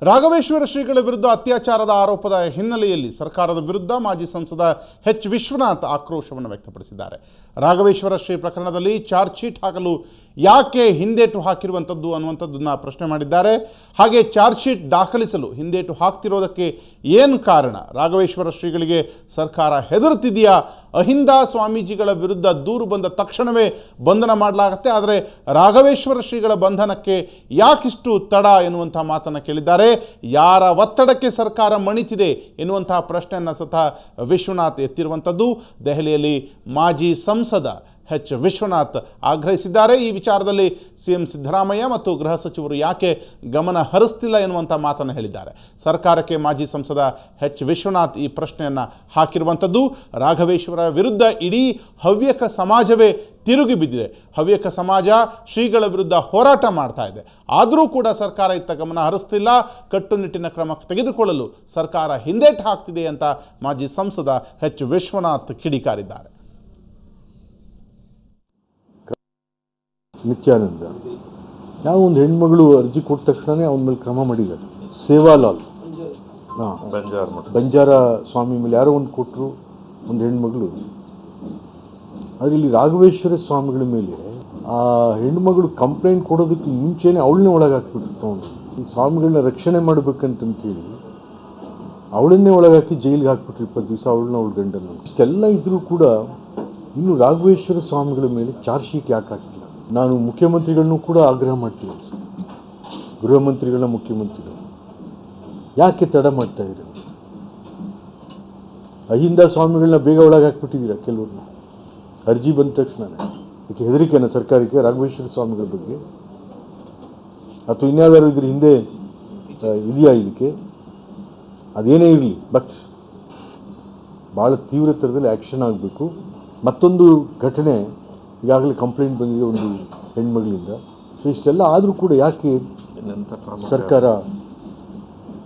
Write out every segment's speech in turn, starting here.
ರಾಘವೇಶ್ವರ ಶ್ರೀಗಳ ವಿರುದ್ಧ ಅತ್ಯಾಚಾರದ ಆರೋಪದ ಹಿನ್ನೆಲೆಯಲ್ಲಿ ಸರ್ಕಾರದ ವಿರುದ್ಧ ಮಾಜಿ ಸಂಸದ ಎಚ್ ವಿಶ್ವನಾಥ್ ಆಕ್ರೋಶವನ್ನು ವ್ಯಕ್ತಪಡಿಸಿದ್ದಾರೆ. ರಾಘವೇಶ್ವರ ಶ್ರೀ ಪ್ರಕರಣದಲ್ಲಿ ಚಾರ್ಜ್ ಶೀಟ್ ಹಾಕಲು ಯಾಕೆ ಹಿಂದೇಟು ಹಾಕಿರುವಂಥದ್ದು ಅನ್ನುವಂಥದ್ದನ್ನು ಪ್ರಶ್ನೆ ಮಾಡಿದ್ದಾರೆ. ಹಾಗೆ ಚಾರ್ಜ್ ಶೀಟ್ ದಾಖಲಿಸಲು ಹಿಂದೇಟು ಹಾಕ್ತಿರೋದಕ್ಕೆ ಏನು ಕಾರಣ? ರಾಘವೇಶ್ವರ ಶ್ರೀಗಳಿಗೆ ಸರ್ಕಾರ ಹೆದರುತ್ತಿದೆಯಾ? ಅಹಿಂದ ಸ್ವಾಮೀಜಿಗಳ ವಿರುದ್ಧ ದೂರು ಬಂದ ತಕ್ಷಣವೇ ಬಂಧನ ಮಾಡಲಾಗುತ್ತೆ, ಆದರೆ ರಾಘವೇಶ್ವರ ಶ್ರೀಗಳ ಬಂಧನಕ್ಕೆ ಯಾಕಿಷ್ಟು ತಡ ಎನ್ನುವಂಥ ಮಾತನ್ನು ಕೇಳಿದ್ದಾರೆ. ಯಾರ ಒತ್ತಡಕ್ಕೆ ಸರ್ಕಾರ ಮಣಿತಿದೆ ಎನ್ನುವಂತಹ ಪ್ರಶ್ನೆಯನ್ನು ಸ್ವತಃ ವಿಶ್ವನಾಥ್ ಎತ್ತಿರುವಂಥದ್ದು. ದೆಹಲಿಯಲ್ಲಿ ಮಾಜಿ ಸಂಸದ ಎಚ್ ವಿಶ್ವನಾಥ್ ಆಗ್ರಹಿಸಿದ್ದಾರೆ. ಈ ವಿಚಾರದಲ್ಲಿ ಸಿಎಂ ಸಿದ್ದರಾಮಯ್ಯ ಮತ್ತು ಗೃಹ ಸಚಿವರು ಯಾಕೆ ಗಮನ ಹರಿಸ್ತಿಲ್ಲ ಎನ್ನುವಂಥ ಮಾತನ್ನು ಹೇಳಿದ್ದಾರೆ. ಸರ್ಕಾರಕ್ಕೆ ಮಾಜಿ ಸಂಸದ ಎಚ್ ವಿಶ್ವನಾಥ್ ಈ ಪ್ರಶ್ನೆಯನ್ನು ಹಾಕಿರುವಂಥದ್ದು. ರಾಘವೇಶ್ವರ ವಿರುದ್ಧ ಇಡೀ ಹವ್ಯಕ ಸಮಾಜವೇ ತಿರುಗಿ ಬಿದ್ದಿದೆ. ಹವ್ಯಕ ಸಮಾಜ ಶ್ರೀಗಳ ವಿರುದ್ಧ ಹೋರಾಟ ಮಾಡ್ತಾ ಇದೆ. ಆದರೂ ಕೂಡ ಸರ್ಕಾರ ಇತ್ತ ಗಮನ ಹರಿಸ್ತಿಲ್ಲ. ಕಟ್ಟುನಿಟ್ಟಿನ ಕ್ರಮ ತೆಗೆದುಕೊಳ್ಳಲು ಸರ್ಕಾರ ಹಿಂದೇಟು ಹಾಕ್ತಿದೆ ಅಂತ ಮಾಜಿ ಸಂಸದ ಎಚ್ ವಿಶ್ವನಾಥ್ ಕಿಡಿಕಾರಿದ್ದಾರೆ. ನಿತ್ಯಾನಂದ ಯಾವ ಒಂದು ಹೆಣ್ಮಗಳು ಅರ್ಜಿ ಕೊಟ್ಟ ತಕ್ಷಣ ಅವನ ಮೇಲೆ ಕ್ರಮ ಮಾಡಿದ್ದಾರೆ. ಸೇವಾಲಾಲ್ ಬಂಜಾರ ಸ್ವಾಮಿ ಮೇಲೆ ಯಾರೋ ಒಂದು ಕೊಟ್ಟರು, ಒಂದು ಹೆಣ್ಮಗಳು. ಆದರೆ ಇಲ್ಲಿ ರಾಘವೇಶ್ವರ ಸ್ವಾಮಿಗಳ ಮೇಲೆ ಆ ಹೆಣ್ಮಗಳು ಕಂಪ್ಲೇಂಟ್ ಕೊಡೋದಕ್ಕೆ ಮುಂಚೆನೇ ಅವಳನ್ನೇ ಒಳಗಾಕ್ಬಿಟ್ಟು ತಗೊಂಡು ಈ ಸ್ವಾಮಿಗಳನ್ನ ರಕ್ಷಣೆ ಮಾಡಬೇಕಂತೇಳಿ ಅವಳನ್ನೇ ಒಳಗಾಕಿ ಜೈಲಿಗೆ ಹಾಕ್ಬಿಟ್ರು 20 ದಿವಸ ಅವಳನ್ನ ಅವಳ ಗಂಡನ್ನು. ಇಷ್ಟೆಲ್ಲ ಇದ್ರೂ ಕೂಡ ಇನ್ನು ರಾಘವೇಶ್ವರ ಸ್ವಾಮಿಗಳ ಮೇಲೆ ಚಾರ್ಜ್ ಶೀಟ್ ಯಾಕೆ ಹಾಕ್ತಿಲ್ಲ? ನಾನು ಮುಖ್ಯಮಂತ್ರಿಗಳನ್ನೂ ಕೂಡ ಆಗ್ರಹ ಮಾಡ್ತೀನಿ, ಗೃಹ ಮಂತ್ರಿಗಳನ್ನ, ಮುಖ್ಯಮಂತ್ರಿಗಳು ಯಾಕೆ ತಡ ಮಾಡ್ತಾ ಇದ್ದೀರ? ಅಹಿಂದ ಸ್ವಾಮಿಗಳನ್ನ ಬೇಗ ಒಳಗೆ ಹಾಕ್ಬಿಟ್ಟಿದ್ದೀರಾ ಕೆಲವ್ರನ್ನ. ಅರ್ಜಿ ಬಂದ ತಕ್ಷಣ ಇದಕ್ಕೆ ಹೆದರಿಕೆನ ಸರ್ಕಾರಕ್ಕೆ ರಾಘವೇಶ್ವರ ಸ್ವಾಮಿಗಳ ಬಗ್ಗೆ? ಅಥವಾ ಇನ್ಯಾವುದಾದ್ರು ಇದ್ರ ಹಿಂದೆ ಇದೆಯಾ ಇದಕ್ಕೆ? ಅದೇನೇ ಇರಲಿ, ಬಟ್ ಭಾಳ ತೀವ್ರ ಥರದಲ್ಲಿ ಆ್ಯಕ್ಷನ್ ಆಗಬೇಕು. ಮತ್ತೊಂದು ಘಟನೆ ಈಗಾಗಲೇ ಕಂಪ್ಲೇಂಟ್ ಬಂದಿದೆ ಒಂದು ಹೆಣ್ಮಗಳಿಂದ. ಸೊ ಇಷ್ಟೆಲ್ಲ ಆದರೂ ಕೂಡ ಯಾಕೆ ಸರ್ಕಾರ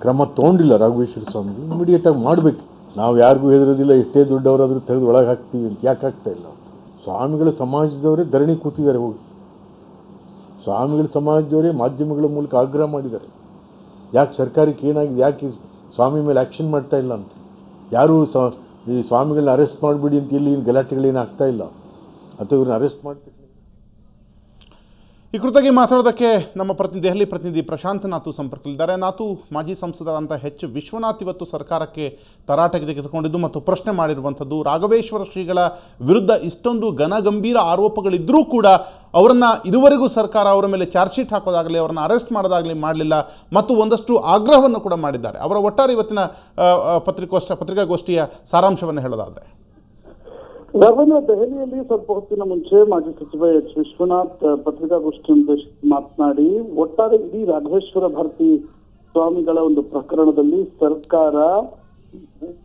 ಕ್ರಮ ತೊಗೊಂಡಿಲ್ಲ? ರಾಘವೇಶ್ವರ ಸ್ವಾಮಿಗಳು ಇಮಿಡಿಯೇಟಾಗಿ ಮಾಡಬೇಕು. ನಾವು ಯಾರಿಗೂ ಹೆದರೋದಿಲ್ಲ, ಎಷ್ಟೇ ದೊಡ್ಡವರಾದರೂ ತೆಗೆದು ಒಳಗೆ ಹಾಕ್ತೀವಿ ಅಂತ ಯಾಕೆ ಆಗ್ತಾ ಇಲ್ಲ? ಸ್ವಾಮಿಗಳ ಸಮಾಜದವರೇ ಧರಣಿ ಕೂತಿದ್ದಾರೆ. ಹೋಗಿ ಸ್ವಾಮಿಗಳ ಸಮಾಜದವರೇ ಮಾಧ್ಯಮಗಳ ಮೂಲಕ ಆಗ್ರಹ ಮಾಡಿದ್ದಾರೆ. ಯಾಕೆ ಸರ್ಕಾರಕ್ಕೆ ಏನಾಗಿದೆ, ಯಾಕೆ ಸ್ವಾಮಿ ಮೇಲೆ ಆ್ಯಕ್ಷನ್ ಮಾಡ್ತಾ ಇಲ್ಲ ಅಂತ. ಯಾರೂ ಈ ಸ್ವಾಮಿಗಳನ್ನ ಅರೆಸ್ಟ್ ಮಾಡಿಬಿಡಿ ಅಂತ ಇಲ್ಲಿ ಗಲಾಟೆಗಳೇನು ಆಗ್ತಾ ಇಲ್ಲ, ಅಥವಾ ಇವ್ರನ್ನ ಅರೆಸ್ಟ್ ಮಾಡ್ತೀವಿ. ಈ ಕುರಿತಾಗಿ ಮಾತಾಡೋದಕ್ಕೆ ನಮ್ಮ ದೆಹಲಿ ಪ್ರತಿನಿಧಿ ಪ್ರಶಾಂತ್ ನಾತು ಸಂಪರ್ಕದಲ್ಲಿದ್ದಾರೆ. ನಾತು, ಮಾಜಿ ಸಂಸದರಾದಂಥ ಎಚ್ ವಿಶ್ವನಾಥ್ ಇವತ್ತು ಸರ್ಕಾರಕ್ಕೆ ತರಾಟೆಗೆ ತೆಗೆದುಕೊಂಡಿದ್ದು ಮತ್ತು ಪ್ರಶ್ನೆ ಮಾಡಿರುವಂಥದ್ದು, ರಾಘವೇಶ್ವರ ಶ್ರೀಗಳ ವಿರುದ್ಧ ಇಷ್ಟೊಂದು ಘನಗಂಭೀರ ಆರೋಪಗಳಿದ್ದರೂ ಕೂಡ ಅವರನ್ನು ಇದುವರೆಗೂ ಸರ್ಕಾರ ಅವರ ಮೇಲೆ ಚಾರ್ಜ್ ಶೀಟ್ ಹಾಕೋದಾಗಲಿ, ಅವರನ್ನು ಅರೆಸ್ಟ್ ಮಾಡೋದಾಗಲಿ ಮಾಡಲಿಲ್ಲ ಮತ್ತು ಒಂದಷ್ಟು ಆಗ್ರಹವನ್ನು ಕೂಡ ಮಾಡಿದ್ದಾರೆ. ಅವರ ಒಟ್ಟಾರೆ ಇವತ್ತಿನ ಪತ್ರಿಕಾಗೋಷ್ಠಿಯ ಸಾರಾಂಶವನ್ನು ಹೇಳೋದಾದರೆ, ರವೀಂದ್ರ, ದೆಹಲಿಯಲ್ಲಿ ಸ್ವಲ್ಪ ಹೊತ್ತಿನ ಮುಂಚೆ ಮಾಜಿ ಸಚಿವ ಎಚ್ ವಿಶ್ವನಾಥ್ ಪತ್ರಿಕಾಗೋಷ್ಠಿಯನ್ನುದ್ದೇಶಿಸಿ ಮಾತನಾಡಿ, ಒಟ್ಟಾರೆ ಇಡೀ ರಾಘವೇಶ್ವರ ಭಾರತಿ ಸ್ವಾಮಿಗಳ ಒಂದು ಪ್ರಕರಣದಲ್ಲಿ ಸರ್ಕಾರ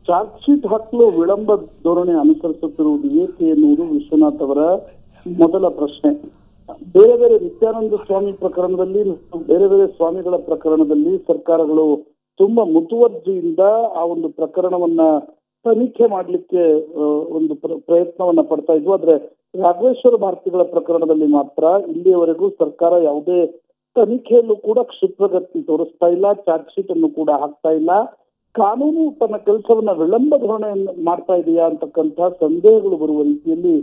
ಚಾರ್ಜ್ ಶೀಟ್ ಹಾಕಲು ವಿಳಂಬ ಧೋರಣೆ ಅನುಸರಿಸುತ್ತಿರುವುದು ಏಕೆ ಎನ್ನುವುದು ವಿಶ್ವನಾಥ್ ಅವರ ಮೊದಲ ಪ್ರಶ್ನೆ. ಬೇರೆ ಬೇರೆ ನಿತ್ಯಾನಂದ ಸ್ವಾಮಿ ಪ್ರಕರಣದಲ್ಲಿ, ಬೇರೆ ಬೇರೆ ಸ್ವಾಮಿಗಳ ಪ್ರಕರಣದಲ್ಲಿ ಸರ್ಕಾರಗಳು ತುಂಬಾ ಮುತುವರ್ಜಿಯಿಂದ ಆ ಒಂದು ಪ್ರಕರಣವನ್ನ ತನಿಖೆ ಮಾಡಲಿಕ್ಕೆ ಒಂದು ಪ್ರಯತ್ನವನ್ನ ಪಡ್ತಾ ಇದ್ವು. ಆದ್ರೆ ರಾಘವೇಶ್ವರ ಭಾರತಿಗಳ ಪ್ರಕರಣದಲ್ಲಿ ಮಾತ್ರ ಇಲ್ಲಿಯವರೆಗೂ ಸರ್ಕಾರ ಯಾವುದೇ ತನಿಖೆಯಲ್ಲೂ ಕೂಡ ಕ್ಷಿಪ್ರಗತಿ ತೋರಿಸ್ತಾ ಇಲ್ಲ, ಚಾರ್ಜ್ ಶೀಟ್ ಅನ್ನು ಕೂಡ ಹಾಕ್ತಾ ಇಲ್ಲ. ಕಾನೂನು ತನ್ನ ಕೆಲಸವನ್ನ ವಿಳಂಬ ಧೋರಣೆಯನ್ನು ಮಾಡ್ತಾ ಇದೆಯಾ ಅಂತಕ್ಕಂಥ ಸಂದೇಹಗಳು ಬರುವ ರೀತಿಯಲ್ಲಿ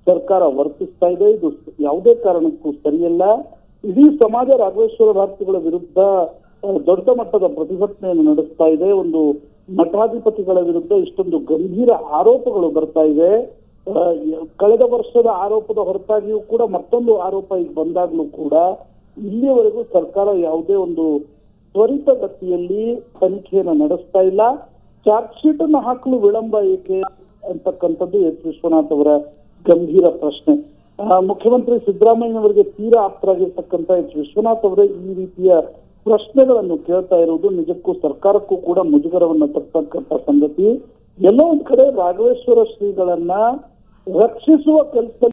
ಸರ್ಕಾರ ವರ್ತಿಸ್ತಾ ಇದೆ. ಇದು ಯಾವುದೇ ಕಾರಣಕ್ಕೂ ಸರಿಯಲ್ಲ. ಇಡೀ ಸಮಾಜ ರಾಘವೇಶ್ವರ ಭಾರತಿಗಳ ವಿರುದ್ಧ ದೊಡ್ಡ ಮಟ್ಟದ ಪ್ರತಿಭಟನೆಯನ್ನು ನಡೆಸ್ತಾ ಇದೆ. ಒಂದು ಮಠಾಧಿಪತಿಗಳ ವಿರುದ್ಧ ಇಷ್ಟೊಂದು ಗಂಭೀರ ಆರೋಪಗಳು ಬರ್ತಾ ಇವೆ. ಕಳೆದ ವರ್ಷದ ಆರೋಪದ ಹೊರತಾಗಿಯೂ ಕೂಡ ಮತ್ತೊಂದು ಆರೋಪ ಈಗ ಬಂದಾಗ್ಲೂ ಕೂಡ ಇಲ್ಲಿಯವರೆಗೂ ಸರ್ಕಾರ ಯಾವುದೇ ಒಂದು ತ್ವರಿತಗತಿಯಲ್ಲಿ ತನಿಖೆಯನ್ನು ನಡೆಸ್ತಾ ಇಲ್ಲ. ಚಾರ್ಜ್ ಶೀಟ್ ಅನ್ನು ಹಾಕಲು ವಿಳಂಬ ಏಕೆ ಅಂತಕ್ಕಂಥದ್ದು ಎಚ್ ವಿಶ್ವನಾಥ್ ಅವರ ಗಂಭೀರ ಪ್ರಶ್ನೆ. ಮುಖ್ಯಮಂತ್ರಿ ಸಿದ್ದರಾಮಯ್ಯನವರಿಗೆ ತೀರಾ ಆಪ್ತರಾಗಿರ್ತಕ್ಕಂಥ ಎಚ್ ವಿಶ್ವನಾಥ್ ಅವರೇ ಈ ರೀತಿಯ ಪ್ರಶ್ನೆಗಳನ್ನು ಕೇಳ್ತಾ ಇರುವುದು ನಿಜಕ್ಕೂ ಸರ್ಕಾರಕ್ಕೂ ಕೂಡ ಮುಜುಗರವನ್ನು ತರ್ತಕ್ಕಂಥ ಸಂಗತಿ. ಎಲ್ಲೋ ಒಂದ್ ಕಡೆ ರಾಘವೇಶ್ವರ ಶ್ರೀಗಳನ್ನ ರಕ್ಷಿಸುವ ಕೆಲಸ